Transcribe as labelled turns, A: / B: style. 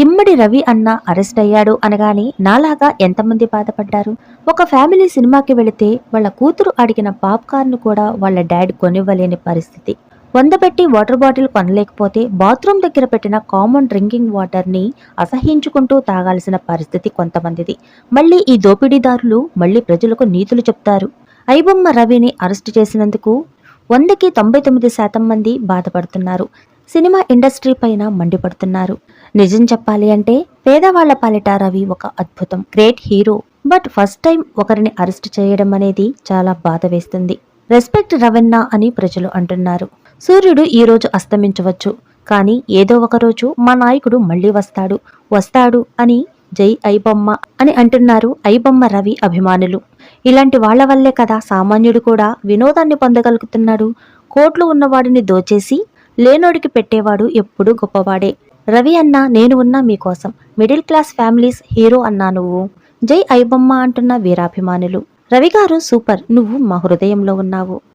A: ఇమ్మడి రవి అన్న అరెస్ట్ అయ్యాడు అనగానే నాలాగా ఎంతమంది బాధపడ్డారు. ఒక ఫ్యామిలీ సినిమాకి వెళితే వాళ్ళ కూతురు అడిగిన పాప్కార్న్ కూడా వాళ్ళ డాడీ కొనివ్వలేని పరిస్థితి. 100 పెట్టి వాటర్ బాటిల్ కొనలేకపోతే బాత్రూమ్ దగ్గర పెట్టిన కామన్ డ్రింకింగ్ వాటర్ ని అసహించుకుంటూ తాగాల్సిన పరిస్థితి కొంతమందిది. మళ్ళీ ఈ దోపిడీదారులు మళ్ళీ ప్రజలకు నీతులు చెప్తారు. ఐబొమ్మ రవిని అరెస్టు చేసినందుకు 100కి 99% మంది బాధపడుతున్నారు. సినిమా ఇండస్ట్రీ పైన మండిపడుతున్నారు. నిజం చెప్పాలి అంటే పేదవాళ్ల పాలిట రవి ఒక అద్భుతం, great hero. But first time ఒకరిని అరెస్ట్ చేయడం అనేది చాలా బాధ వేస్తుంది. రెస్పెక్ట్ రవెన్న అని ప్రజలు అంటున్నారు. సూర్యుడు ఈ రోజు అస్తమించవచ్చు, కానీ ఏదో ఒక రోజు మా నాయకుడు మళ్ళీ వస్తాడు అని జై ఐబొమ్మ అని అంటున్నారు ఐబొమ్మ రవి అభిమానులు. ఇలాంటి వాళ్ల వల్లే కదా సామాన్యుడు కూడా వినోదాన్ని పొందగలుగుతున్నాడు. కోట్లు ఉన్నవాడిని దోచేసి లేనోడికి పెట్టేవాడు ఎప్పుడూ గొప్పవాడే. రవి అన్న, నేను ఉన్నా మీకోసం, మిడిల్ క్లాస్ ఫ్యామిలీస్ హీరో అన్నా నువ్వు. జై ఐబొమ్మ అంటున్న వీరాభిమానులు. రవి గారు సూపర్, నువ్వు మా హృదయంలో ఉన్నావు.